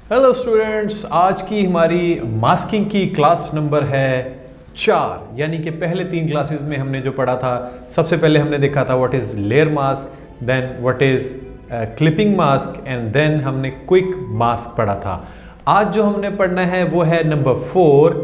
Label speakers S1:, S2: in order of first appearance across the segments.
S1: Hello students, आज की हमारी मास्किंग की क्लास नंबर है 4। यानी कि पहले 3 क्लासेस में हमने जो पढ़ा था, सबसे पहले हमने देखा था what is layer mask, then what is clipping mask and then हमने क्विक मास्क पढ़ा था। आज जो हमने पढ़ना है वो है नंबर 4,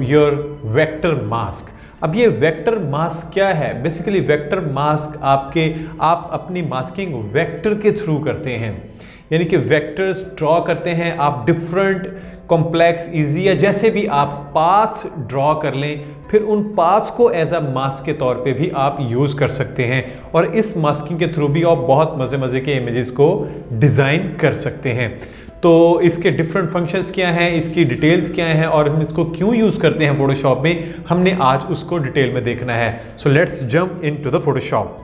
S1: योर वेक्टर मास्क। अब ये वेक्टर मास्क क्या है? बेसिकली वेक्टर मास्क आप अपनी मास्किंग वेक्टर के थ्रू करते हैं, यानी कि वेक्टर्स ड्रॉ करते हैं आप डिफरेंट कॉम्प्लेक्स इजी या जैसे भी आप पाथ्स ड्रॉ कर लें, फिर उन पाथ्स को एज अ मास्क के तौर पे भी आप यूज़ कर सकते हैं और इस मास्किंग के थ्रू भी आप बहुत मज़े के इमेजेस को डिज़ाइन कर सकते हैं। तो इसके डिफरेंट फंक्शंस क्या हैं, इसकी डिटेल्स क्या हैं और हम इसको क्यों यूज़ करते हैं फोटोशॉप में, हमने आज उसको डिटेल में देखना है। So let's jump into the Photoshop.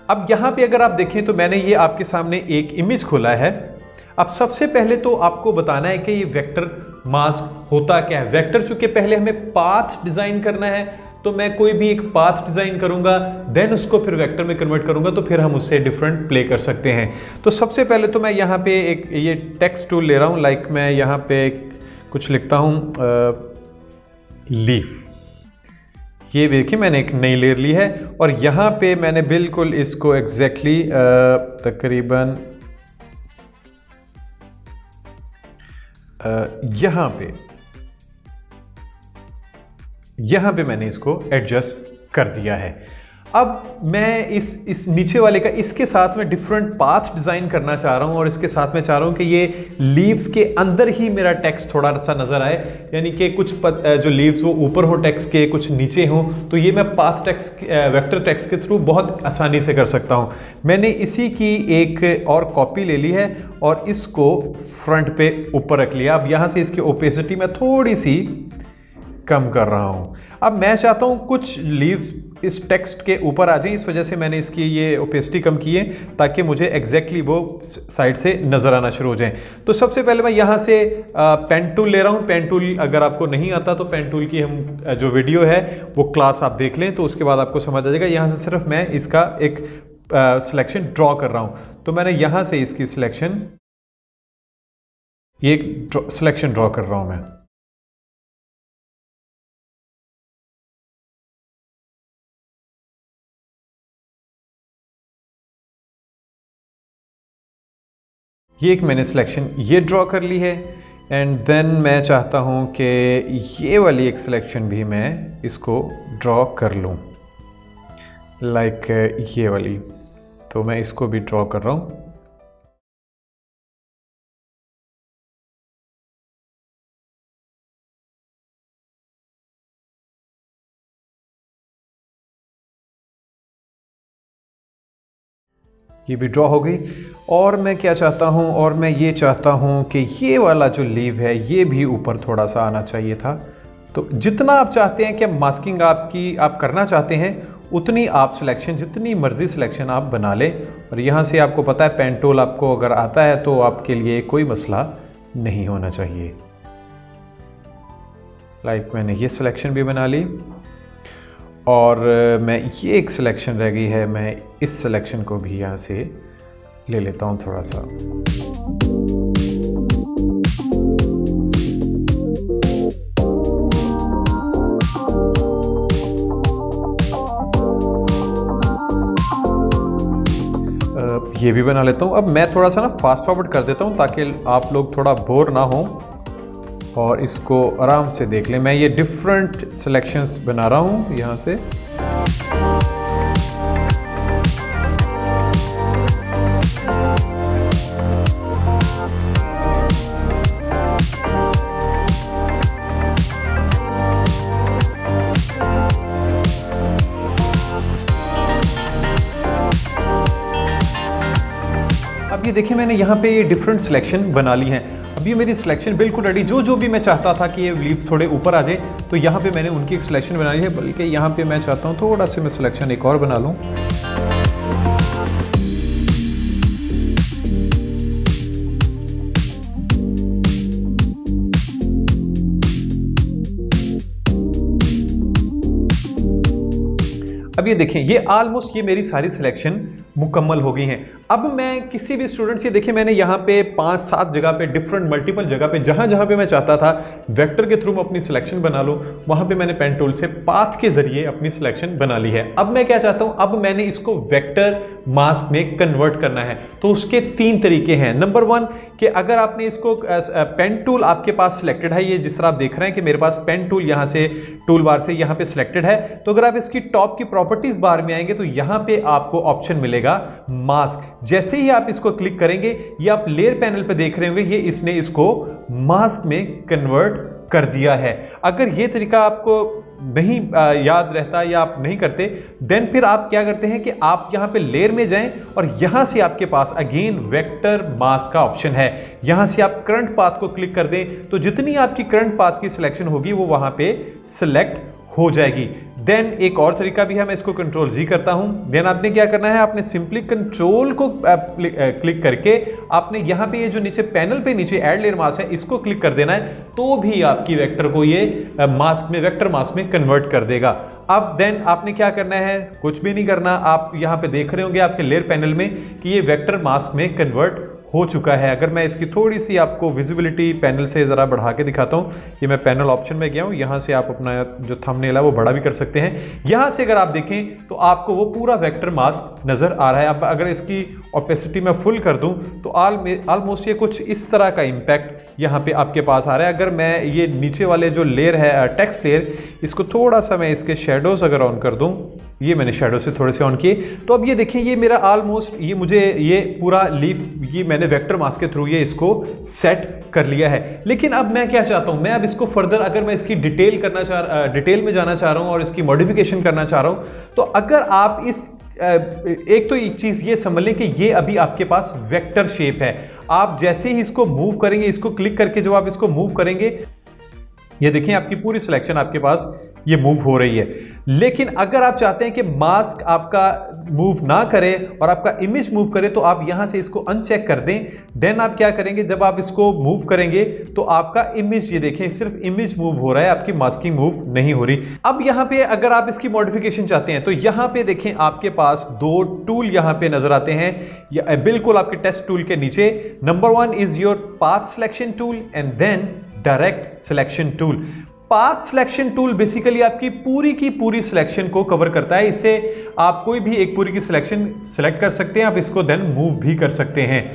S1: अब यहाँ पे अगर आप देखें तो मैंने ये आपके सामने एक इमेज खोला है। अब सबसे पहले तो आपको बताना है कि ये वेक्टर मास्क होता क्या है। वेक्टर चूंकि पहले हमें पाथ डिज़ाइन करना है, तो मैं कोई भी एक पाथ डिज़ाइन करूंगा, देन उसको फिर वेक्टर में कन्वर्ट करूंगा, तो फिर हम उससे डिफरेंट प्ले कर सकते हैं। तो सबसे पहले तो मैं यहाँ पे एक ये टेक्स्ट टूल ले रहा हूँ। लाइक मैं यहाँ पे कुछ लिखता हूँ लीफ। ये देखिए मैंने एक नई लेयर ली है और यहाँ पे मैंने बिल्कुल इसको एग्जैक्टली तकरीबन यहाँ पे मैंने इसको एडजस्ट कर दिया है। अब मैं इस नीचे वाले का इसके साथ में डिफरेंट पाथ डिज़ाइन करना चाह रहा हूँ और इसके साथ में चाह रहा हूँ कि ये लीव्स के अंदर ही मेरा टेक्स्ट थोड़ा सा नज़र आए, यानी कि कुछ जो लीव्स वो ऊपर हो टेक्स्ट के, कुछ नीचे हो, तो ये मैं पाथ टेक्स्ट वेक्टर टेक्स्ट के थ्रू बहुत आसानी से कर सकता हूँ। मैंने इसी की एक और कॉपी ले ली है और इसको फ्रंट पे ऊपर रख लिया। अब यहाँ से इसकी ओपेसिटी मैं थोड़ी सी कम कर रहा हूँ। अब मैं चाहता हूँ कुछ लीव्स इस टेक्स्ट के ऊपर आ जाएं, इस वजह से मैंने इसकी ये ओपेसिटी कम की है ताकि मुझे एग्जैक्टली वो साइड से नज़र आना शुरू हो जाएं। तो सबसे पहले मैं यहाँ से पेन टूल ले रहा हूँ। पेन टूल अगर आपको नहीं आता तो पेन टूल की हम जो वीडियो है वो क्लास आप देख लें, तो उसके बाद आपको समझ आ जाएगा। यहाँ से सिर्फ मैं इसका एक सिलेक्शन ड्रॉ कर रहा हूँ। तो मैंने यहाँ से इसकी सिलेक्शन सिलेक्शन ड्रॉ कर रहा हूँ मैं। ये एक मैंने सिलेक्शन ये ड्रॉ कर ली है एंड देन मैं चाहता हूँ कि ये वाली एक सिलेक्शन भी मैं इसको ड्रॉ कर लूँ, लाइक ये वाली। तो मैं इसको भी ड्रॉ कर रहा हूँ। ये भी ड्रॉ हो गई। और मैं क्या चाहता हूँ, और मैं ये चाहता हूँ कि ये वाला जो लीव है ये भी ऊपर थोड़ा सा आना चाहिए था। तो जितना आप चाहते हैं कि मास्किंग आप करना चाहते हैं, उतनी आप सिलेक्शन, जितनी मर्जी सिलेक्शन आप बना लें। और यहाँ से आपको पता है पेन टूल आपको अगर आता है तो आपके लिए कोई मसला नहीं होना चाहिए। लाइक मैंने ये सिलेक्शन भी बना ली और मैं ये एक सिलेक्शन रह गई है, मैं इस सिलेक्शन को भी यहाँ से ले लेता हूँ थोड़ा सा। ये भी बना लेता हूँ। अब मैं थोड़ा सा ना फास्ट फॉरवर्ड कर देता हूँ ताकि आप लोग थोड़ा बोर ना हो और इसको आराम से देख लें। मैं ये डिफरेंट सिलेक्शंस बना रहा हूँ यहाँ से। अब ये देखिए मैंने यहाँ पे ये डिफरेंट सिलेक्शन बना ली हैं। अब ये मेरी सिलेक्शन बिल्कुल रेडी, जो भी मैं चाहता था कि ये लीव्स थोड़े ऊपर आ जाए, तो यहाँ पे मैंने उनकी एक सिलेक्शन बना ली है। बल्कि यहाँ पे मैं चाहता हूँ थोड़ा सा मैं सिलेक्शन एक और बना लूँ। अब ये देखें, ये ऑलमोस्ट ये मेरी सारी सिलेक्शन मुकम्मल हो गई हैं। अब मैं किसी भी स्टूडेंट से, देखिए मैंने यहाँ पे 5-7 जगह पे डिफरेंट मल्टीपल जगह पे जहाँ जहाँ पे मैं चाहता था वेक्टर के थ्रू मैं अपनी सिलेक्शन बना लूँ, वहाँ पे मैंने पेन टूल से पाथ के जरिए अपनी सिलेक्शन बना ली है। अब मैं क्या चाहता हूँ, अब मैंने इसको वेक्टर मास्क में कन्वर्ट करना है। तो उसके 3 तरीके हैं। नंबर 1 कि अगर आपने इसको पेन टूल आपके पास सिलेक्टेड है, ये जिस तरह आप देख रहे हैं कि मेरे पास पेन टूल यहाँ से टूल बार से यहाँ पे सिलेक्टेड है, तो अगर आप इसकी टॉप की प्रॉपर्टीज बार में आएंगे तो यहाँ पे आपको ऑप्शन मिलेगा मास्क। जैसे ही आप इसको क्लिक करेंगे, ये आप लेयर पैनल पे देख रहे होंगे, ये इसने इसको मास्क में कन्वर्ट कर दिया है। अगर ये तरीका आपको नहीं याद रहता या आप नहीं करते, देन फिर आप क्या करते हैं कि आप यहां पे लेयर में जाएं और यहां से आपके पास अगेन वेक्टर मास्क का ऑप्शन है। यहां से आप करंट पाथ को क्लिक कर दें तो जितनी आपकी करंट पाथ की सिलेक्शन होगी वो वहां पे सिलेक्ट हो जाएगी। देन एक और तरीका भी है, मैं इसको कंट्रोल जी करता हूं। देन आपने क्या करना है, आपने सिंपली कंट्रोल को क्लिक करके आपने यहां पे ये जो नीचे पैनल पे नीचे ऐड लेयर मास्क है इसको क्लिक कर देना है, तो भी आपकी वेक्टर को ये मास्क में, वेक्टर मास्क में कन्वर्ट कर देगा। अब देन आपने क्या करना है, कुछ भी नहीं करना। आप यहां पे देख रहे होंगे आपके लेयर पैनल में कि ये वेक्टर मास्क में कन्वर्ट हो चुका है। अगर मैं इसकी थोड़ी सी आपको विजिबिलिटी पैनल से ज़रा बढ़ा के दिखाता हूँ, ये मैं पैनल ऑप्शन में गया हूँ, यहाँ से आप अपना जो थंबनेल है वो बड़ा भी कर सकते हैं। यहाँ से अगर आप देखें तो आपको वो पूरा वेक्टर मास्क नज़र आ रहा है। अब अगर इसकी ओपेसिटी मैं फुल कर दूँ तो ऑलमोस्ट ये कुछ इस तरह का इम्पैक्ट यहाँ पे आपके पास आ रहा है। अगर मैं ये नीचे वाले जो लेयर है टेक्स्ट लेयर, इसको थोड़ा सा मैं इसके शेडोज़ अगर ऑन कर दूँ, ये मैंने शेडो से थोड़े से ऑन किए, तो अब ये देखें ये मेरा ऑलमोस्ट ये मुझे ये पूरा लीफ ये मैंने वेक्टर मास्क के थ्रू ये इसको सेट कर लिया है। लेकिन अब मैं क्या चाहता हूं, मैं अब इसको फर्दर अगर मैं इसकी डिटेल में जाना चाह रहा हूं और इसकी मॉडिफिकेशन करना चाह रहा हूं, तो अगर आप इस एक तो एक चीज ये समझ लें कि ये अभी आपके पास वेक्टर शेप है। आप जैसे ही इसको मूव करेंगे, इसको क्लिक करके जब आप इसको मूव करेंगे, ये देखें आपकी पूरी सिलेक्शन आपके पास ये मूव हो रही है। लेकिन अगर आप चाहते हैं कि मास्क आपका मूव ना करे और आपका इमेज मूव करे, तो आप यहां से इसको अनचेक कर दें। देन आप क्या करेंगे, जब आप इसको मूव करेंगे तो आपका इमेज, ये देखें सिर्फ इमेज मूव हो रहा है, आपकी मास्किंग मूव नहीं हो रही। अब यहां पे अगर आप इसकी मॉडिफिकेशन चाहते हैं तो यहां पे देखें आपके पास 2 टूल यहां पे नजर आते हैं, बिल्कुल आपके टेस्ट टूल के नीचे। Number 1 is your path selection tool and then direct selection tool. Path selection tool basically आपकी पूरी की पूरी सिलेक्शन को कवर करता है। इससे आप कोई भी एक पूरी की सिलेक्शन सेलेक्ट कर सकते हैं, आप इसको देन मूव भी कर सकते हैं।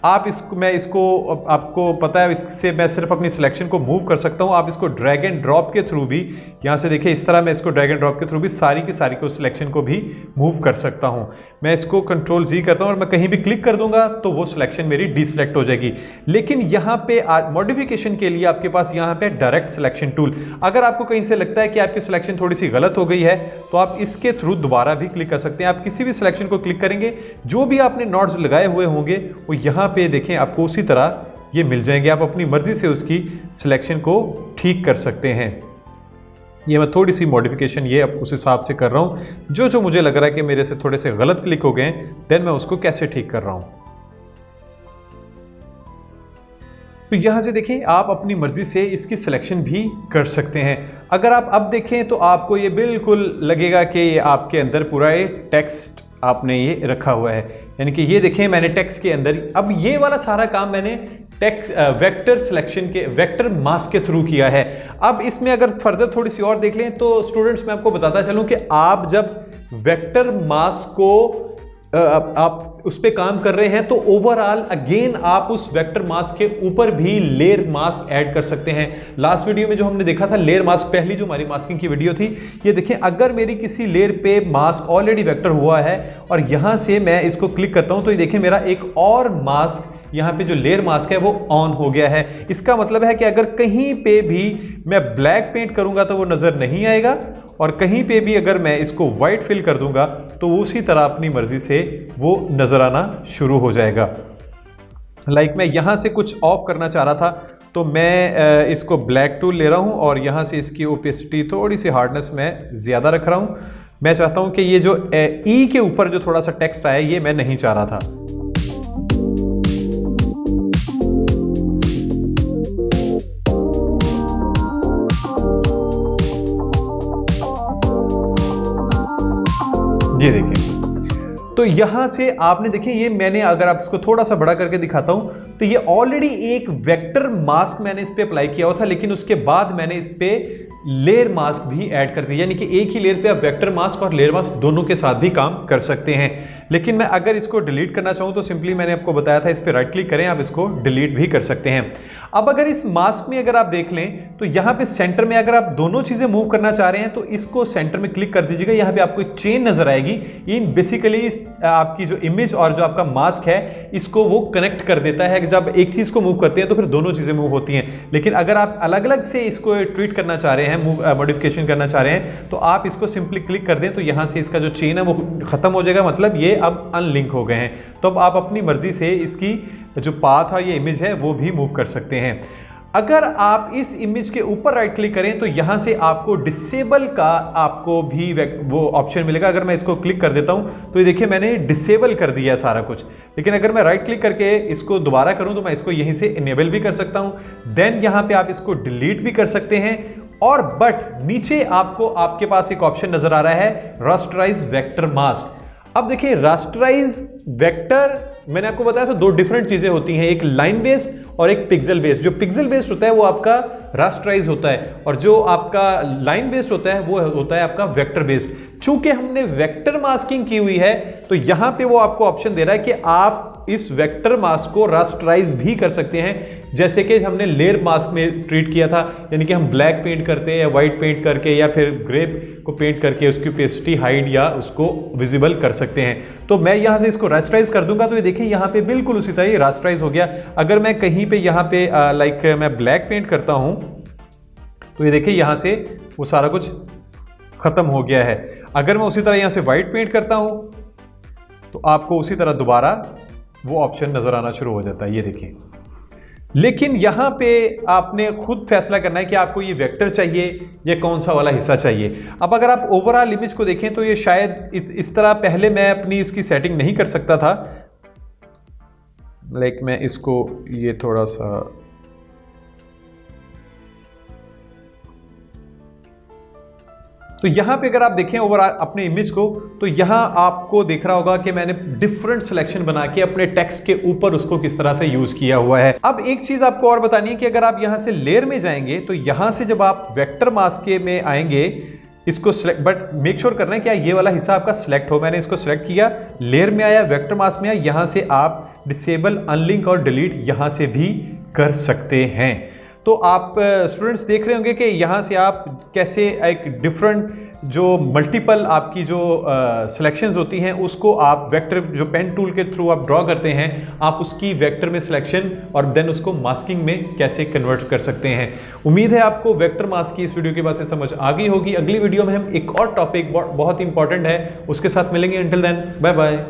S1: आप इसको, मैं इसको, आपको पता है इससे मैं सिर्फ अपनी सिलेक्शन को मूव कर सकता हूं। आप इसको ड्रैग एंड ड्रॉप के थ्रू भी, यहां से देखिए इस तरह मैं इसको ड्रैग एंड ड्रॉप के थ्रू भी सारी की सारी को सिलेक्शन को भी मूव कर सकता हूं। मैं इसको कंट्रोल जी करता हूं और मैं कहीं भी क्लिक कर दूंगा तो वो सिलेक्शन मेरी डीसिलेक्ट हो जाएगी। लेकिन यहां पे मॉडिफिकेशन के लिए आपके पास यहां पे डायरेक्ट सिलेक्शन टूल, अगर आपको कहीं से लगता है कि आपकी सिलेक्शन थोड़ी सी गलत हो गई है तो आप इसके थ्रू दोबारा भी क्लिक कर सकते हैं। आप किसी भी सिलेक्शन को क्लिक करेंगे, जो भी आपने नॉट्स लगाए हुए होंगे वो यहां पे देखें आपको उसी तरह ये मिल जाएंगे। आप अपनी मर्जी से उसकी सिलेक्शन को ठीक कर सकते हैं। ये मैं थोड़ी सी मॉडिफिकेशन ये अब उस हिसाब से कर रहा हूं, जो मुझे लग रहा है कि मेरे से थोड़े से गलत क्लिक हो गए, देन मैं उसको कैसे ठीक कर रहा हूं। तो यहां से देखें आप अपनी मर्जी से इसकी सिलेक्शन भी कर सकते हैं। अगर आप अब देखें तो आपको ये बिल्कुल लगेगा कि ये आपके अंदर पूरा ये टेक्स्ट आपने ये रखा हुआ है, यानी कि ये देखें मैंने टेक्स्ट के अंदर, अब ये वाला सारा काम मैंने टेक्स्ट वेक्टर सिलेक्शन के वेक्टर मास्क के थ्रू किया है। अब इसमें अगर फर्दर थोड़ी सी और देख लें तो स्टूडेंट्स मैं आपको बताता चलूं कि आप जब वेक्टर मास्क को आप उस पर काम कर रहे हैं तो ओवरऑल अगेन आप उस वेक्टर मास्क के ऊपर भी लेयर मास्क ऐड कर सकते हैं। लास्ट वीडियो में जो हमने देखा था लेयर मास्क, पहली जो हमारी मास्किंग की वीडियो थी, ये देखें अगर मेरी किसी लेयर पे मास्क ऑलरेडी वेक्टर हुआ है और यहां से मैं इसको क्लिक करता हूं तो ये देखें मेरा एक और मास्क यहाँ पे जो लेयर मास्क है वो ऑन हो गया है। इसका मतलब है कि अगर कहीं पे भी मैं ब्लैक पेंट करूंगा तो वो नज़र नहीं आएगा, और कहीं पे भी अगर मैं इसको वाइट फिल कर दूंगा तो उसी तरह अपनी मर्जी से वो नज़र आना शुरू हो जाएगा। लाइक मैं यहाँ से कुछ ऑफ करना चाह रहा था तो मैं इसको ब्लैक टूल ले रहा हूँ और यहाँ से इसकी ओपेसिटी थोड़ी सी हार्डनेस मैं ज़्यादा रख रहा हूँ। मैं चाहता हूँ कि ये जो ई के ऊपर जो थोड़ा सा टेक्स्ट आया ये मैं नहीं चाह रहा था। ये देखें तो यहाँ से आपने देखिए, ये मैंने अगर आप इसको थोड़ा सा बड़ा करके दिखाता हूँ तो ये ऑलरेडी एक वेक्टर मास्क मैंने इस पे अप्लाई किया हुआ था, लेकिन उसके बाद मैंने इस पे लेयर मास्क भी ऐड कर दिया, यानी कि एक ही लेयर पे आप वेक्टर मास्क और लेयर मास्क दोनों के साथ भी काम कर सकते हैं। लेकिन मैं अगर इसको डिलीट करना चाहूँ तो सिंपली मैंने आपको बताया था, इस पे राइट क्लिक करें, आप इसको डिलीट भी कर सकते हैं। अब अगर इस मास्क में अगर आप देख लें तो यहाँ पे सेंटर में अगर आप दोनों चीजें मूव करना चाह रहे हैं तो इसको सेंटर में क्लिक कर दीजिएगा। यहाँ पे आपको एक चेन नजर आएगी, इन बेसिकली आपकी जो इमेज और जो आपका मास्क है इसको वो कनेक्ट कर देता है। जब एक चीज को मूव करते हैं तो फिर दोनों चीजें मूव होती हैं। लेकिन अगर आप अलग अलग से इसको ट्रीट करना चाह रहे हैं, मॉडिफिकेशन करना चाह रहे हैं, तो आप इसको सिंपली क्लिक कर दें तो यहाँ से इसका जो चेन है वो खत्म हो जाएगा, मतलब ये अब अनलिंक हो गए हैं। तो अब आप अपनी मर्जी से इसकी जो पाथ है, ये इमेज है, वो भी मूव कर सकते हैं। अगर आप इस इमेज के ऊपर राइट क्लिक करें तो यहां से आपको डिसेबल का आपको भी वो ऑप्शन मिलेगा। अगर मैं इसको क्लिक कर देता हूं तो ये देखिए मैंने डिसेबल कर दिया सारा कुछ। लेकिन अगर मैं राइट क्लिक करके इसको दोबारा करूं तो मैं इसको यहीं से इनेबल भी कर सकता हूं। देन यहां पे आप इसको डिलीट भी कर सकते हैं। और बट नीचे आपको आपके पास एक ऑप्शन नजर आ रहा है, रास्टराइज वेक्टर मास्क। अब देखिए, रास्टराइज वेक्टर, मैंने आपको बताया था दो डिफरेंट चीजें होती हैं, एक लाइन बेस्ड और एक पिक्सल बेस्ड। जो पिक्सल बेस्ड होता है वो आपका रास्टराइज होता है, और जो आपका लाइन बेस्ड होता है वो होता है आपका वेक्टर बेस्ड। चूंकि हमने वेक्टर मास्किंग की हुई है तो यहां पे वो आपको ऑप्शन दे रहा है कि आप इस वेक्टर मास्क को रास्टराइज भी कर सकते हैं, जैसे कि हमने लेयर मास्क में ट्रीट किया था। यानी कि हम ब्लैक पेंट करते हैं या वाइट पेंट करके या फिर ग्रे को पेंट करके उसकी ओपेसिटी हाइड या उसको विजिबल कर सकते हैं। तो मैं यहां से इसको रास्टराइज कर दूंगा तो ये देखिए यहां पे बिल्कुल उसी तरह रास्टराइज हो गया। अगर मैं कहीं पे यहां पे लाइक मैं ब्लैक पेंट करता हूं तो ये देखिए यहां से वो सारा कुछ खत्म हो गया है। अगर मैं उसी तरह यहां से वाइट पेंट करता हूं तो आपको उसी तरह दोबारा वो ऑप्शन नजर आना शुरू हो जाता है, ये देखिए। लेकिन यहां पे आपने खुद फैसला करना है कि आपको ये वेक्टर चाहिए या कौन सा वाला हिस्सा चाहिए। अब अगर आप ओवरऑल इमेज को देखें तो ये शायद इस तरह पहले मैं अपनी इसकी सेटिंग नहीं कर सकता था। लाइक मैं इसको ये थोड़ा सा तो यहां पे अगर आप देखें ओवरऑल अपने इमेज को तो यहां आपको दिख रहा होगा कि मैंने डिफरेंट सिलेक्शन बना के अपने टेक्स्ट के ऊपर उसको किस तरह से यूज किया हुआ है। अब एक चीज आपको और बतानी है कि अगर आप यहां से लेयर में जाएंगे तो यहां से जब आप वेक्टर मास्क में आएंगे इसको सिलेक्ट, बट मेक श्योर करना है कि ये वाला हिस्सा आपका सिलेक्ट हो। मैंने इसको सिलेक्ट किया, लेयर में आया, वेक्टर मास्क में आया, यहां से आप डिसेबल, अनलिंक और डिलीट यहां से भी कर सकते हैं। तो आप स्टूडेंट्स देख रहे होंगे कि यहाँ से आप कैसे एक डिफरेंट जो मल्टीपल आपकी जो सिलेक्शंस होती हैं उसको आप वेक्टर जो पेन टूल के थ्रू आप ड्रॉ करते हैं, आप उसकी वेक्टर में सिलेक्शन और देन उसको मास्किंग में कैसे कन्वर्ट कर सकते हैं। उम्मीद है आपको वेक्टर मास्क की इस वीडियो की बात से समझ आ गई होगी। अगली वीडियो में हम एक और टॉपिक बहुत इंपॉर्टेंट है उसके साथ मिलेंगे। Until then bye bye.